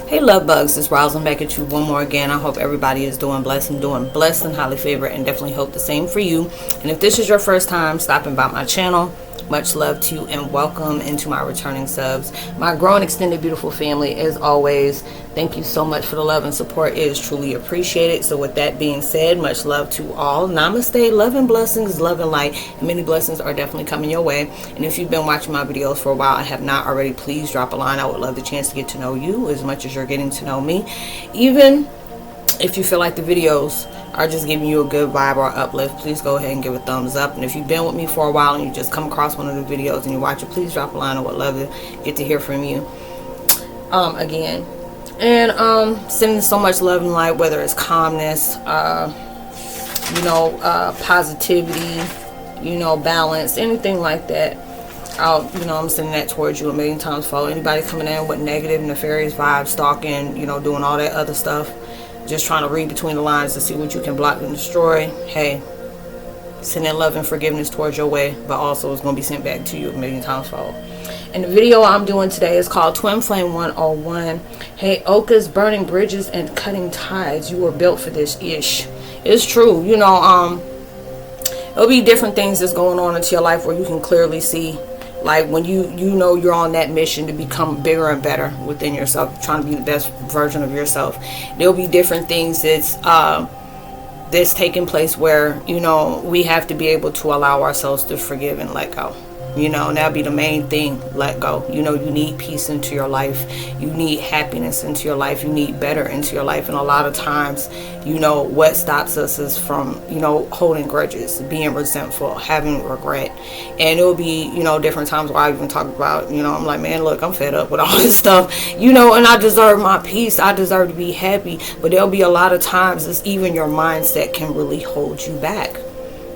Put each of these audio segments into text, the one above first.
Hey love bugs, it's Roslynn back at you one more again. I hope everybody is doing blessed and doing blessed and highly favored, and definitely hope the same for you. And if this is your first time stopping by my channel, much love to you and welcome into my returning subs, my growing extended beautiful family. As always, thank you so much for the love and support. It is truly appreciated. So with that being said, much love to all. Namaste, love and blessings, love and light, and many blessings are definitely coming your way. And if you've been watching my videos for a while and have not already, please drop a line. I would love the chance to get to know you as much as you're getting to know me. Even if you feel like the videos are just giving you a good vibe or uplift, please go ahead and give a thumbs up. And if you've been with me for a while and you just come across one of the videos and you watch it, please drop a line. I would love to get to hear from you again. And sending so much love and light, whether it's calmness, positivity, balance, anything like that. I'm sending that towards you a million times. Follow anybody coming in with negative, nefarious vibes, stalking, doing all that other stuff, just trying to read between the lines to see what you can block and destroy. Hey, sending love and forgiveness towards your way, but also it's going to be sent back to you a million times. Follow. And the video I'm doing today is called Twin Flame 101. Heyokas, burning bridges and cutting ties. You were built for this ish. It's true. There'll be different things that's going on into your life where you can clearly see, like when you're on that mission to become bigger and better within yourself, trying to be the best version of yourself. There'll be different things that's taking place where we have to be able to allow ourselves to forgive and let go. That'll be the main thing. Let go. You need peace into your life. You need happiness into your life. You need better into your life. And a lot of times, what stops us is from, holding grudges, being resentful, having regret. And it'll be, different times where I even talk about, I'm like, man, look, I'm fed up with all this stuff, and I deserve my peace. I deserve to be happy. But there'll be a lot of times it's even your mindset can really hold you back.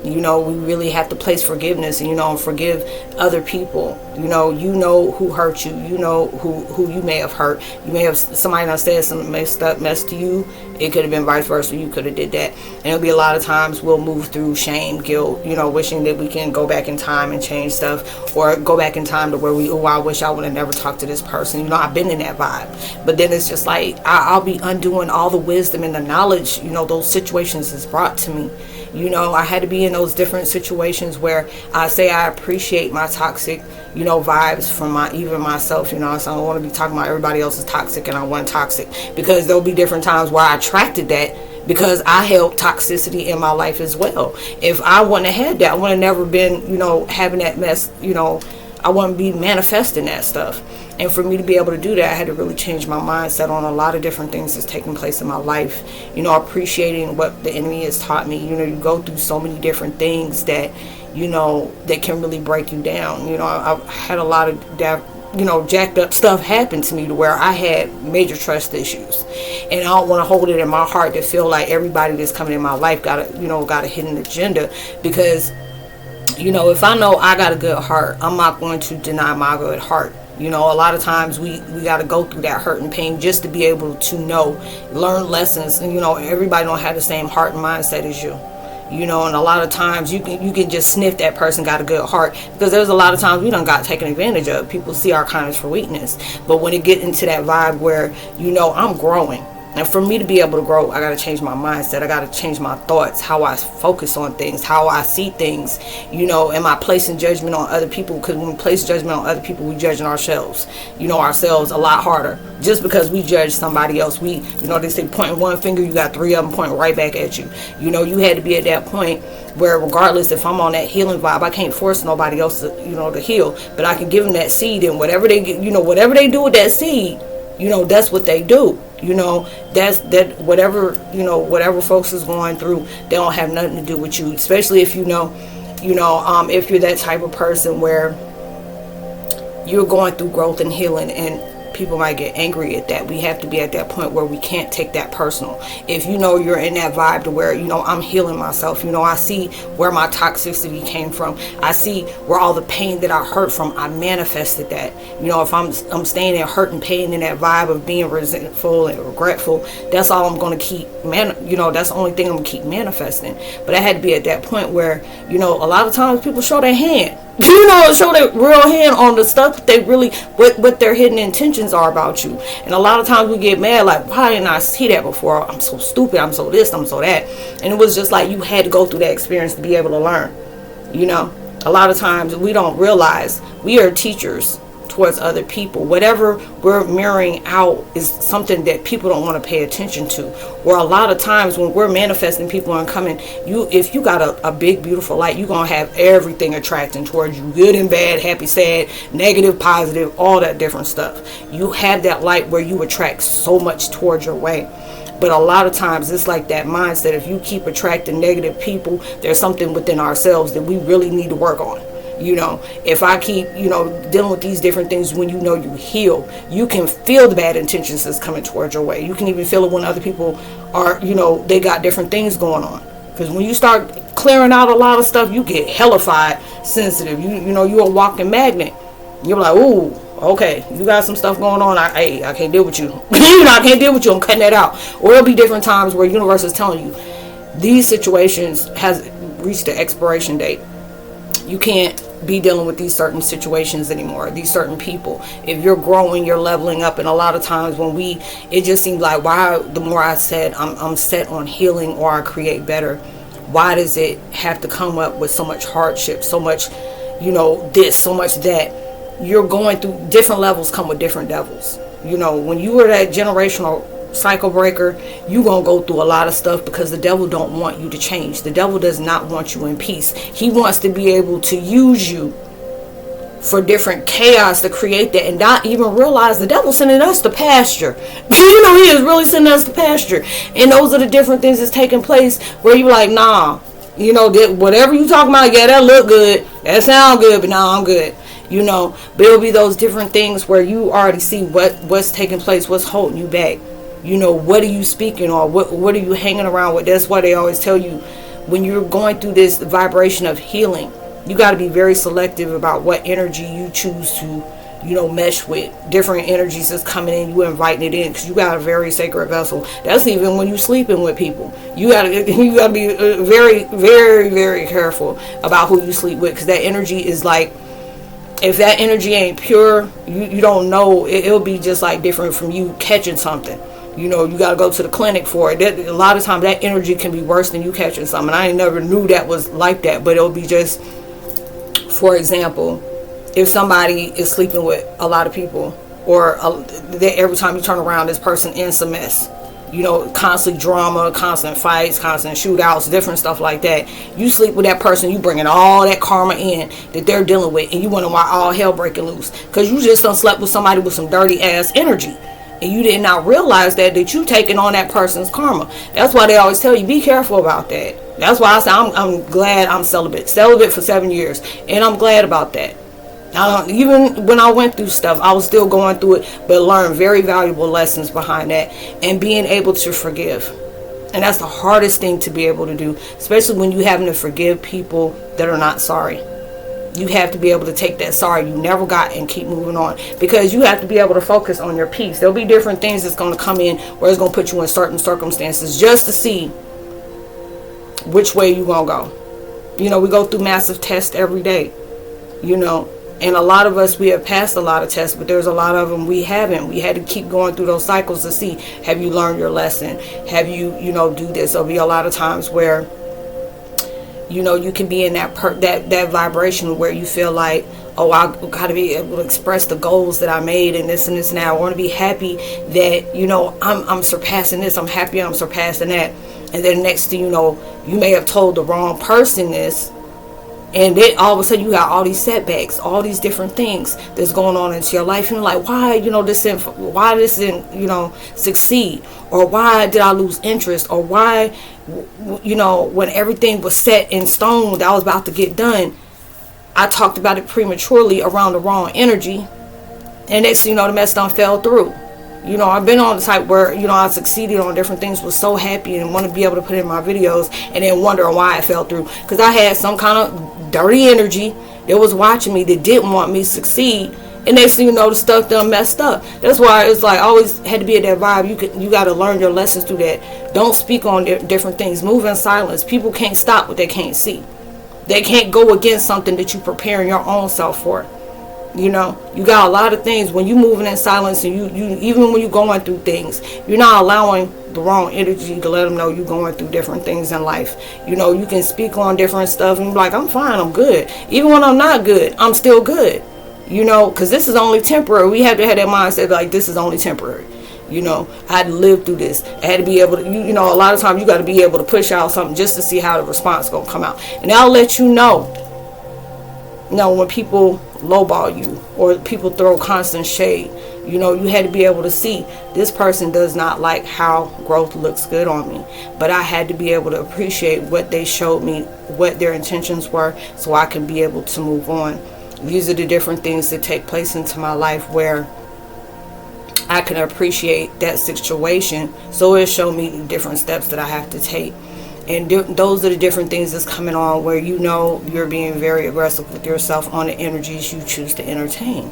We really have to place forgiveness and, forgive other people. Who hurt you. Who you may have hurt. You may have somebody that said some messed up mess to you. It could have been vice versa. You could have did that. And it'll be a lot of times we'll move through shame, guilt, wishing that we can go back in time and change stuff, or go back in time to where I wish I would have never talked to this person. I've been in that vibe. But then it's just like, I'll be undoing all the wisdom and the knowledge, those situations is brought to me. I had to be in those different situations where I say I appreciate my toxic, vibes from even myself. So I don't want to be talking about everybody else is toxic and I wasn't toxic, because there'll be different times where I attracted that because I held toxicity in my life as well. If I wouldn't have had that, I would have never been, having that mess, I wouldn't be manifesting that stuff. And for me to be able to do that, I had to really change my mindset on a lot of different things that's taking place in my life. Appreciating what the enemy has taught me. You go through so many different things that, that can really break you down. I've had a lot of jacked up stuff happen to me to where I had major trust issues. And I don't want to hold it in my heart to feel like everybody that's coming in my life got a hidden agenda, because if I know I got a good heart, I'm not going to deny my good heart. A lot of times we got to go through that hurt and pain just to be able to learn lessons. And, everybody don't have the same heart and mindset as you. And a lot of times you can just sniff that person got a good heart, because there's a lot of times we done got taken advantage of. People see our kindness for weakness. But when it get into that vibe where, I'm growing. And for me to be able to grow, I got to change my mindset. I got to change my thoughts, how I focus on things, how I see things. Am I placing judgment on other people? Because when we place judgment on other people, we judging ourselves. Ourselves a lot harder. Just because we judge somebody else, they say pointing one finger, you got three of them pointing right back at you. You had to be at that point where, regardless if I'm on that healing vibe, I can't force nobody else to, to heal. But I can give them that seed, and whatever they get, whatever they do with that seed, that's what they do. That's whatever folks is going through, they don't have nothing to do with you. Especially if if you're that type of person where you're going through growth and healing, and people might get angry at that. We have to be at that point where we can't take that personal. If you're in that vibe to where I'm healing myself, I see where my toxicity came from, I see where all the pain that I hurt from, I manifested that. If I'm staying in hurt and pain in that vibe of being resentful and regretful, that's all I'm going to keep that's the only thing I'm going to keep manifesting. But I had to be at that point where a lot of times people show their hand. You know, show their real hand on the stuff that they really, what their hidden intentions are about you. And a lot of times we get mad, like, why didn't I see that before? I'm so stupid, I'm so this, I'm so that. And it was just like you had to go through that experience to be able to learn. You know, a lot of times we don't realize we are teachers towards other people. Whatever we're mirroring out is something that people don't want to pay attention to. Or a lot of times when we're manifesting people and coming, if you got a big beautiful light, you're gonna have everything attracting towards you, good and bad, happy, sad, negative, positive, all that different stuff. You have that light where you attract so much towards your way. But a lot of times it's like that mindset. If you keep attracting negative people, there's something within ourselves that we really need to work on. You know, if I keep, dealing with these different things, when you heal, you can feel the bad intentions that's coming towards your way. You can even feel it when other people are, they got different things going on. Because when you start clearing out a lot of stuff, you get hellified sensitive. You're a walking magnet. You're like, ooh, okay, you got some stuff going on. I can't deal with you. I can't deal with you. I'm cutting that out. Or it'll be different times where the universe is telling you these situations has reached the expiration date. You can't be dealing with these certain situations anymore, these certain people. If you're growing, you're leveling up. And a lot of times when it just seems like, why, the more I said I'm set on healing or I create better, why does it have to come up with so much hardship, so much, this, so much that? You're going through different levels, come with different devils. When you are that generational cycle breaker, you're gonna go through a lot of stuff because the devil don't want you to change. The devil does not want you in peace. He wants to be able to use you for different chaos to create that, and not even realize the devil's sending us to pasture. He is really sending us to pasture. And those are the different things that's taking place where you're like, nah, whatever you talking about, yeah, that look good, that sound good, but nah, I'm good. But it'll be those different things where you already see what's taking place, what's holding you back. What are you speaking on? What are you hanging around with? That's why they always tell you, when you're going through this vibration of healing, you got to be very selective about what energy you choose to, mesh with. Different energies that's coming in, you inviting it in, because you got a very sacred vessel. That's even when you sleeping with people. You gotta be very, very, very careful about who you sleep with, because that energy is like, if that energy ain't pure, you don't know. It'll be just like different from you catching something. You got to go to the clinic for it. A lot of times that energy can be worse than you catching something. I never knew that was like that, but it'll be just, for example, if somebody is sleeping with a lot of people, or every time you turn around, this person ends a mess. Constant drama, constant fights, constant shootouts, different stuff like that. You sleep with that person, you bringing all that karma in that they're dealing with, and you wonder why all hell breaking loose. Because you just done slept with somebody with some dirty ass energy. And you did not realize that you taking on that person's karma. That's why they always tell you, be careful about that. That's why I say I'm glad I'm celibate for 7 years. And I'm glad about that. Even when I went through stuff, I was still going through it, but learned very valuable lessons behind that, and being able to forgive. And that's the hardest thing to be able to do, especially when you having to forgive people that are not sorry. You have to be able to take that sorry you never got and keep moving on, because you have to be able to focus on your peace. There'll be different things that's going to come in where it's going to put you in certain circumstances just to see which way you're going to go. We go through massive tests every day, and a lot of us, we have passed a lot of tests, but there's a lot of them we haven't. We had to keep going through those cycles to see, have you learned your lesson? Have you, do this? There'll be a lot of times where, you can be in that vibration where you feel like, oh, I got to be able to express the goals that I made and this and this. Now I want to be happy that, I'm surpassing this. I'm happy I'm surpassing that. And then next thing you know, you may have told the wrong person this. And then all of a sudden you got all these setbacks, all these different things that's going on into your life. And you're like, why this didn't, succeed? Or why did I lose interest? Or why, when everything was set in stone that I was about to get done, I talked about it prematurely around the wrong energy. And next thing you know, the mess done fell through. I've been on the type where, I succeeded on different things, was so happy and want to be able to put in my videos, and then wonder why it fell through. Because I had some kind of dirty energy that was watching me that didn't want me to succeed. And next thing you know, the stuff done messed up. That's why it's like, I always had to be at that vibe. You got to learn your lessons through that. Don't speak on different things. Move in silence. People can't stop what they can't see. They can't go against something that you preparing your own self for. You know, you got a lot of things when you moving in silence, and you even when you're going through things, you're not allowing the wrong energy to let them know you're going through different things in life. You know, you can speak on different stuff and be like, I'm fine, I'm good. Even when I'm not good, I'm still good. You know, because this is only temporary. We have to have that mindset like this is only temporary. You know, I had to live through this. I had to be able to, you know, a lot of times you got to be able to push out something just to see how the response is going to come out. And I'll let you know, when people lowball you or people throw constant shade, you know, you had to be able to see this person does not like how growth looks good on me. But I had to be able to appreciate what they showed me, what their intentions were, so I can be able to move on. These are the different things that take place into my life where I can appreciate that situation, so it showed me the different steps that I have to take. And those are the different things that's coming on where you know you're being very aggressive with yourself on the energies you choose to entertain.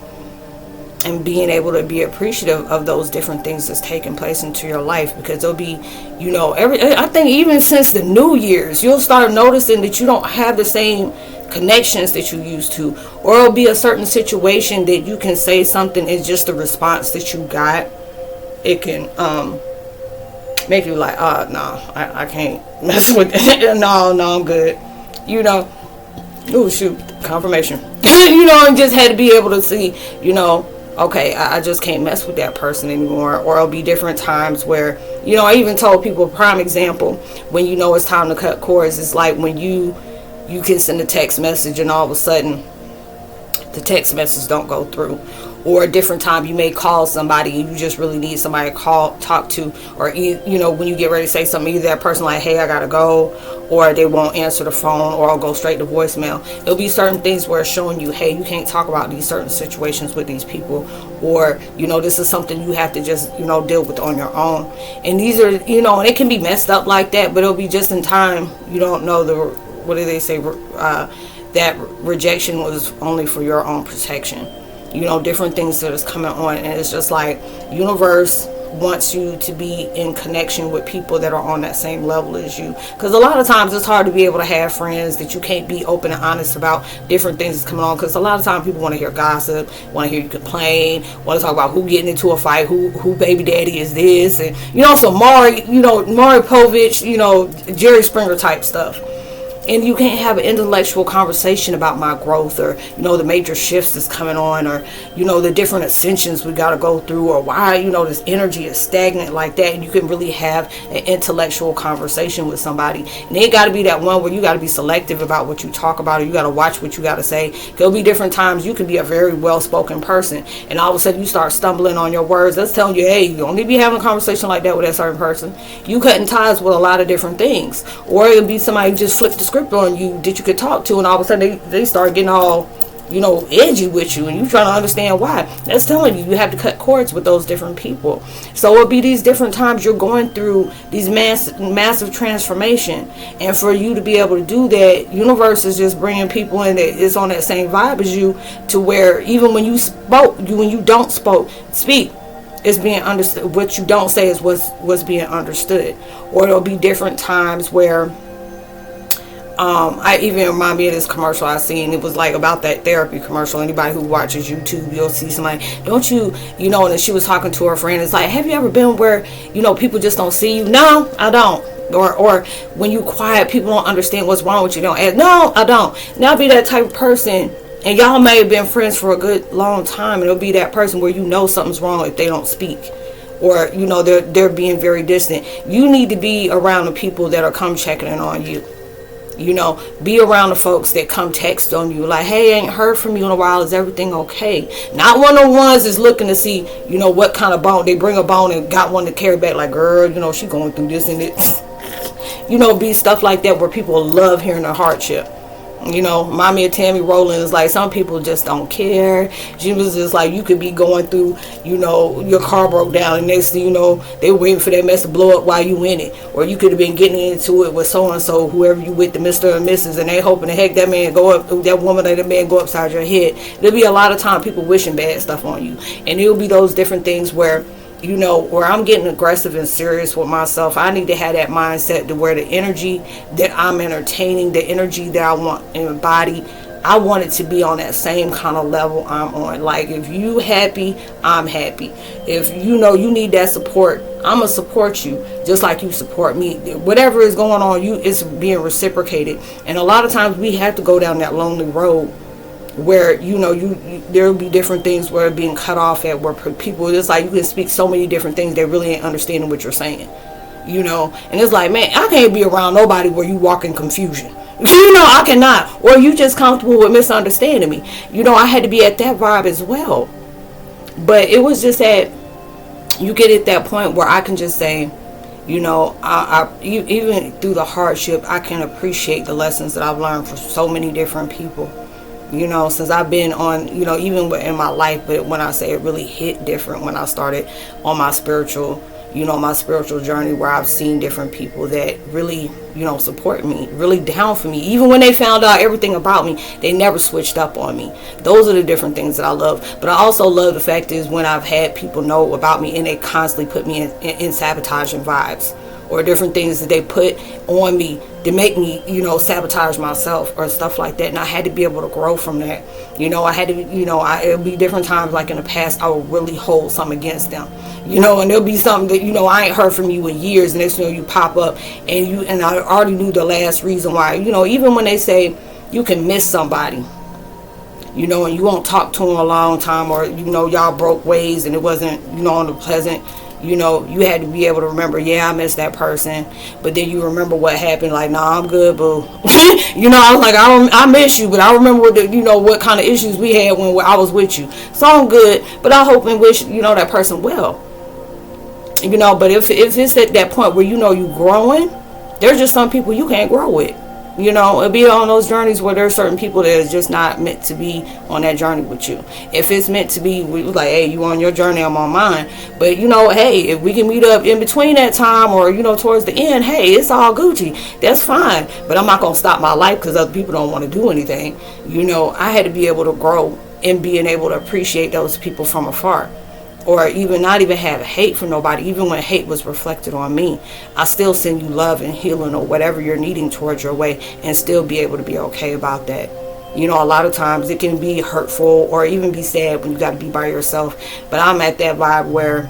And being able to be appreciative of those different things that's taking place into your life, because there'll be, you know, I think even since the New Year's, you'll start noticing that you don't have the same connections that you used to, or it'll be a certain situation that you can say something is just the response that you got. It can make you like, no, I can't mess with it. no, I'm good. You know, oh shoot, confirmation. You know, and just had to be able to see, you know, okay, I just can't mess with that person anymore. Or it'll be different times where, you know, I even told people, a prime example, when you know it's time to cut cords, it's like when you can send a text message and all of a sudden the text message don't go through. Or a different time you may call somebody and you just really need somebody to talk to, or you know, when you get ready to say something, either that person like, hey, I gotta go, or they won't answer the phone, or I'll go straight to voicemail. There'll be certain things where it's showing you, hey, you can't talk about these certain situations with these people, or, you know, this is something you have to just, you know, deal with on your own. And these are, you know, and it can be messed up like that, but it'll be just in time. You don't know what do they say, that rejection was only for your own protection. You know, different things that is coming on, and it's just like universe wants you to be in connection with people that are on that same level as you, because a lot of times it's hard to be able to have friends that you can't be open and honest about different things that's coming on, because a lot of times people want to hear gossip, want to hear you complain, want to talk about who getting into a fight, who baby daddy is this, and you know, some Maury Povich, you know, Jerry Springer type stuff. And you can't have an intellectual conversation about my growth, or, you know, the major shifts that's coming on, or, you know, the different ascensions we got to go through, or why, you know, this energy is stagnant like that. And you can really have an intellectual conversation with somebody. And it got to be that one where you got to be selective about what you talk about, or you got to watch what you got to say. There'll be different times you can be a very well-spoken person, and all of a sudden you start stumbling on your words. That's telling you, hey, you don't need to be having a conversation like that with that certain person. You cutting ties with a lot of different things. Or it'll be somebody who just flipped the script on you that you could talk to, and all of a sudden they start getting all, you know, edgy with you, and you trying to understand why. That's telling you have to cut cords with those different people. So it'll be these different times you're going through these massive transformation, and for you to be able to do that, universe is just bringing people in that is on that same vibe as you, to where even when you don't speak, it's being understood. What you don't say is what's being understood. Or there'll be different times where I even remind me of this commercial I seen. It was like about that therapy commercial. Anybody who watches YouTube, you'll see somebody, don't you know, and she was talking to her friend. It's like, have you ever been where, you know, people just don't see you? No, I don't. Or when you quiet, people don't understand what's wrong with you. Don't ask. No, I don't. Now be that type of person, and y'all may have been friends for a good long time, and it'll be that person where you know something's wrong if they don't speak, or, you know, they're being very distant. You need to be around the people that are come checking in on you. You know, be around the folks that come text on you like, hey, ain't heard from you in a while, is everything okay? Not one of the ones that's looking to see, you know, what kind of bone. They bring a bone and got one to carry back like, girl, you know, she going through this and it. You know, be stuff like that where people love hearing the hardship. You know, mommy of Tammy Rowland is like, some people just don't care. She was just like, you could be going through, you know, your car broke down, and next thing you know, they were waiting for that mess to blow up while you in it. Or you could have been getting into it with so-and-so, whoever you with, the Mr. and Mrs., and they hoping the heck that man go up, that woman or that man go upside your head. There'll be a lot of time people wishing bad stuff on you. And it'll be those different things where you know, where I'm getting aggressive and serious with myself, I need to have that mindset to where the energy that I'm entertaining, the energy that I want in my body, I want it to be on that same kind of level I'm on. Like, if you happy, I'm happy. If you know you need that support, I'm gonna support you just like you support me. Whatever is going on, it's being reciprocated. And a lot of times we have to go down that lonely road where, you know, there'll be different things where being cut off at, where people, it's like you can speak so many different things, they really ain't understanding what you're saying, you know. And it's like, man, I can't be around nobody where you walk in confusion. You know, I cannot. Or you just comfortable with misunderstanding me. You know, I had to be at that vibe as well. But it was just that you get at that point where I can just say, you know, even through the hardship, I can appreciate the lessons that I've learned from so many different people. You know, since I've been on, you know, even in my life, but when I say it really hit different when I started on my spiritual, you know, my spiritual journey, where I've seen different people that really, you know, support me, really down for me. Even when they found out everything about me, they never switched up on me. Those are the different things that I love. But I also love the fact is when I've had people know about me and they constantly put me in sabotaging vibes, or different things that they put on me to make me, you know, sabotage myself or stuff like that. And I had to be able to grow from that. You know, I had to, you know, it'll be different times, like in the past, I would really hold something against them. You know, and there'll be something that, you know, I ain't heard from you in years, and next thing you know, you pop up, and I already knew the last reason why. You know, even when they say you can miss somebody, you know, and you won't talk to them a long time, or, you know, y'all broke ways and it wasn't, you know, on the pleasant, you know, you had to be able to remember, yeah, I missed that person, but then you remember what happened, like, nah, I'm good, boo. You know, I was like, I miss you, but I remember what kind of issues we had when I was with you. So I'm good, but I hope and wish, you know, that person well. You know, but if it's at that point where, you know, you growing, there's just some people you can't grow with. You know, it'll be on those journeys where there's certain people that is just not meant to be on that journey with you. If it's meant to be, we like, hey, you on your journey, I'm on mine. But, you know, hey, if we can meet up in between that time, or, you know, towards the end, hey, it's all Gucci. That's fine. But I'm not going to stop my life because other people don't want to do anything. You know, I had to be able to grow and being able to appreciate those people from afar. Or even not even have hate for nobody. Even when hate was reflected on me, I still send you love and healing or whatever you're needing towards your way, and still be able to be okay about that. You know, a lot of times it can be hurtful or even be sad when you got to be by yourself. But I'm at that vibe where,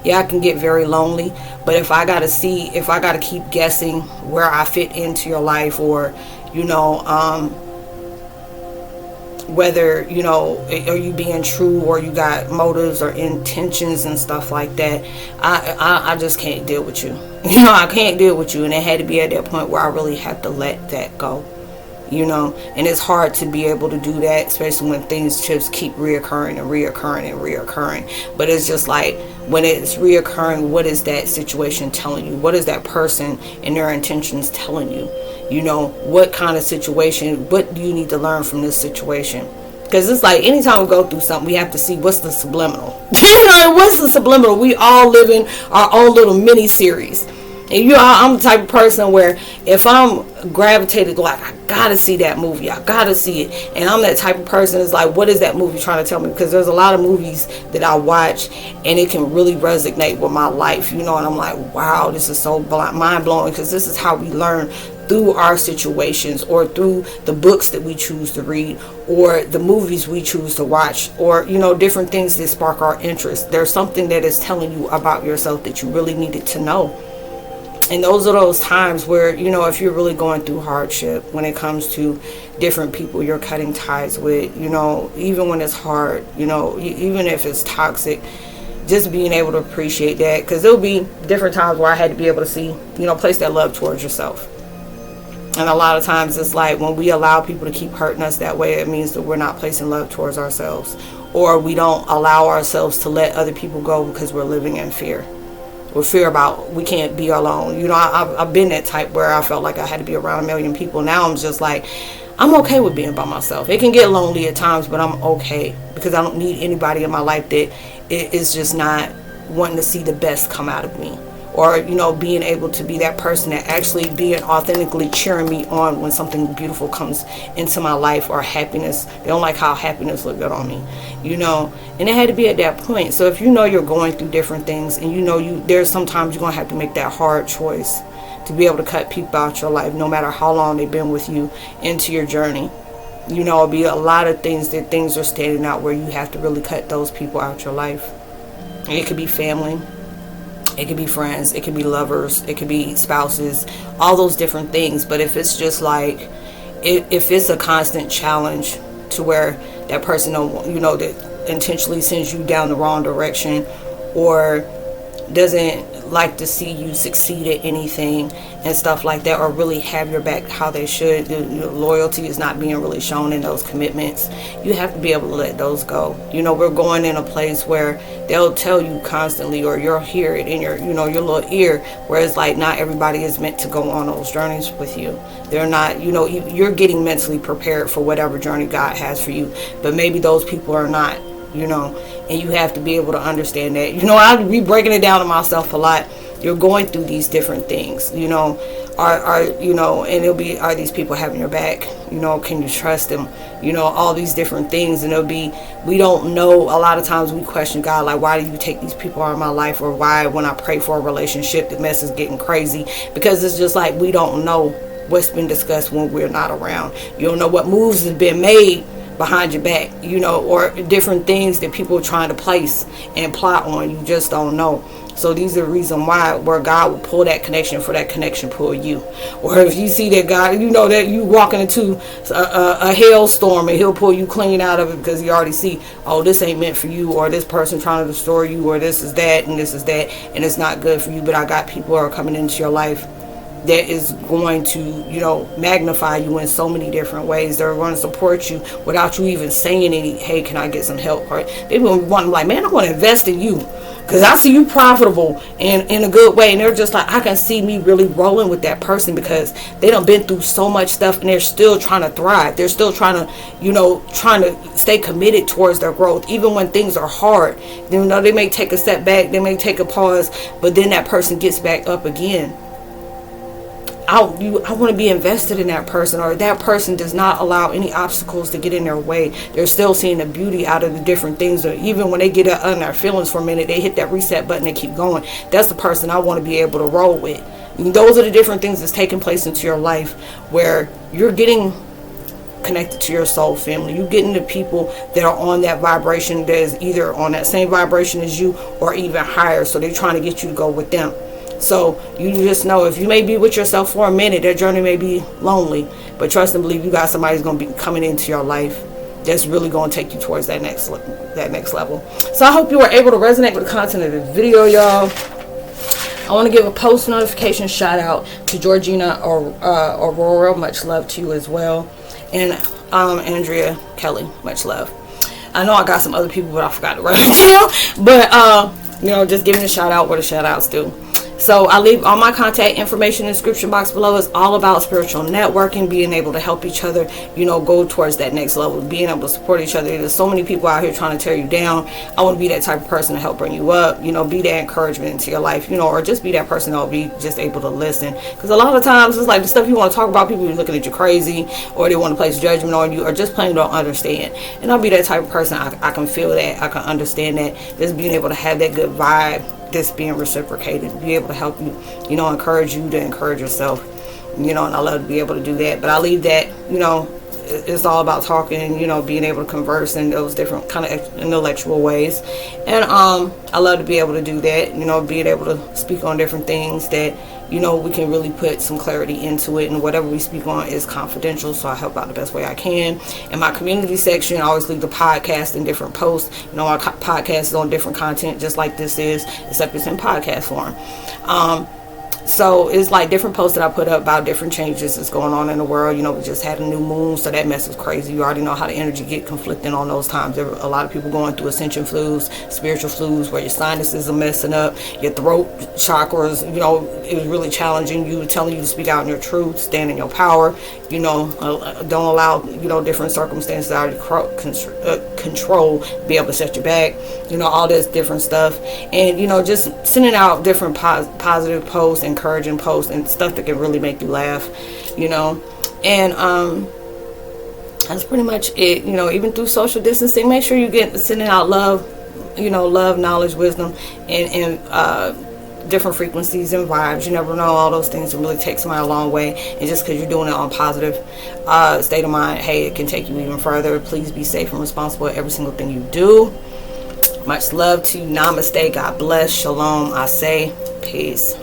yeah, I can get very lonely. But if I got to keep guessing where I fit into your life, or, you know, whether, you know, are you being true, or you got motives or intentions and stuff like that, I just can't deal with you. You know, I can't deal with you. And it had to be at that point where I really have to let that go. You know, and it's hard to be able to do that, especially when things just keep reoccurring and reoccurring and reoccurring. But it's just like, when it's reoccurring, what is that situation telling you? What is that person and their intentions telling you? You know, what kind of situation, what do you need to learn from this situation? Because it's like, anytime we go through something, we have to see what's the subliminal. You know, what's the subliminal? We all live in our own little mini series. And you know, I'm the type of person where if I'm gravitated, like, I gotta see that movie, I gotta see it. And I'm that type of person that's like, what is that movie trying to tell me? Because there's a lot of movies that I watch and it can really resonate with my life, you know. And I'm like, wow, this is so mind-blowing, because this is how we learn, through our situations, or through the books that we choose to read, or the movies we choose to watch, or, you know, different things that spark our interest. There's something that is telling you about yourself that you really needed to know. And those are those times where, you know, if you're really going through hardship, when it comes to different people you're cutting ties with, you know, even when it's hard, you know, even if it's toxic, just being able to appreciate that. Because there'll be different times where I had to be able to see, you know, place that love towards yourself. And a lot of times it's like, when we allow people to keep hurting us that way, it means that we're not placing love towards ourselves. Or we don't allow ourselves to let other people go because we're living in fear. Or fear about, we can't be alone. You know, I've been that type where I felt like I had to be around a million people. Now I'm just like, I'm okay with being by myself. It can get lonely at times, but I'm okay. Because I don't need anybody in my life that is just not wanting to see the best come out of me. or, you know, being able to be that person that actually being authentically cheering me on when something beautiful comes into my life, or happiness. They don't like how happiness look good on me, you know. And it had to be at that point. So if you know you're going through different things, and you know there's sometimes you're going to have to make that hard choice to be able to cut people out your life, no matter how long they've been with you into your journey. You know, it'll be a lot of things are standing out where you have to really cut those people out your life. It could be family, it could be friends, it could be lovers, it could be spouses, all those different things. But if it's just like, if it's a constant challenge to where that person don't, you know, that intentionally sends you down the wrong direction, or doesn't like to see you succeed at anything and stuff like that, or really have your back how they should, loyalty is not being really shown in those commitments, you have to be able to let those go. You know, we're going in a place where they'll tell you constantly, or you'll hear it in your, you know, your little ear, where it's like, not everybody is meant to go on those journeys with you. They're not, you know, you're getting mentally prepared for whatever journey God has for you, but maybe those people are not, you know. And you have to be able to understand that. You know, I'll be breaking it down to myself a lot. You're going through these different things, you know, are you know, and it'll be, are these people having your back? You know, can you trust them? You know, all these different things. And it'll be, we don't know, a lot of times we question God, like, why do you take these people out of my life? Or why, when I pray for a relationship, the mess is getting crazy? Because it's just like, we don't know what's been discussed when we're not around. You don't know what moves have been made behind your back, you know, or different things that people are trying to place and plot on. You just don't know. So these are the reason why, where God will pull that connection, for that connection pull you. Or if you see that God, you know, that you walking into a hailstorm, and he'll pull you clean out of it, because you already see, oh, this ain't meant for you, or this person trying to destroy you, or this is that, and this is that, and it's not good for you. But I got people who are coming into your life that is going to, you know, magnify you in so many different ways. They're going to support you without you even saying any, hey, can I get some help? Or they want to, like, man, I want to invest in you, because I see you profitable and in a good way. And they're just like, I can see me really rolling with that person, because they done been through so much stuff, and they're still trying to thrive. They're still trying to, you know, trying to stay committed towards their growth, even when things are hard. You know, they may take a step back, they may take a pause, but then that person gets back up again. I want to be invested in that person, or that person does not allow any obstacles to get in their way. They're still seeing the beauty out of the different things, or even when they get on their feelings for a minute, they hit that reset button and keep going. That's the person I want to be able to roll with. And those are the different things that's taking place into your life, where you're getting connected to your soul family. You're getting the people that are on that vibration, that is either on that same vibration as you, or even higher. So they're trying to get you to go with them. So you just know, if you may be with yourself for a minute, that journey may be lonely, but trust and believe you got somebody who's going to be coming into your life that's really going to take you towards that next level. So I hope you were able to resonate with the content of this video, y'all. I want to give a post notification shout out to Georgina Aurora, much love to you as well, and Andrea Kelly, much love. I know I got some other people, but I forgot to write them down. But you know, just giving a shout out where the shout outs do. So I leave all my contact information in the description box below. It's all about spiritual networking, being able to help each other, you know, go towards that next level, being able to support each other. There's so many people out here trying to tear you down. I want to be that type of person to help bring you up, you know, be that encouragement into your life, you know, or just be that person that'll be just able to listen. Because a lot of times it's like the stuff you want to talk about, people are looking at you crazy, or they want to place judgment on you, or just plain don't understand. And I'll be that type of person. I can feel that. I can understand that. Just being able to have that good vibe, just being reciprocated, be able to help you, you know, encourage you to encourage yourself, you know. And I love to be able to do that. But I leave that, you know, it's all about talking, you know, being able to converse in those different kind of intellectual ways. And I love to be able to do that, you know, being able to speak on different things that, you know, we can really put some clarity into it, and whatever we speak on is confidential, so I help out the best way I can. In my community section, I always leave the podcast in different posts. You know, my podcast is on different content, just like this is, except it's in podcast form. So it's like different posts that I put up about different changes that's going on in the world. You know, we just had a new moon, so that mess is crazy. You already know how the energy get conflicting on those times. There were a lot of people going through ascension flus, spiritual flus, where your sinuses are messing up, your throat chakras, you know, it was really challenging you, telling you to speak out in your truth, stand in your power, you know, don't allow, you know, different circumstances out of your control be able to set you back, you know, all this different stuff. And, you know, just sending out different positive posts, encouraging posts, and stuff that can really make you laugh, you know. And that's pretty much it. You know, even through social distancing, make sure you get sending out love, you know, love, knowledge, wisdom, and different frequencies and vibes. You never know, all those things can really take somebody a long way. And just because you're doing it on positive state of mind, hey, it can take you even further. Please be safe and responsible at every single thing you do. Much love to you. Namaste. God bless. Shalom. I say peace.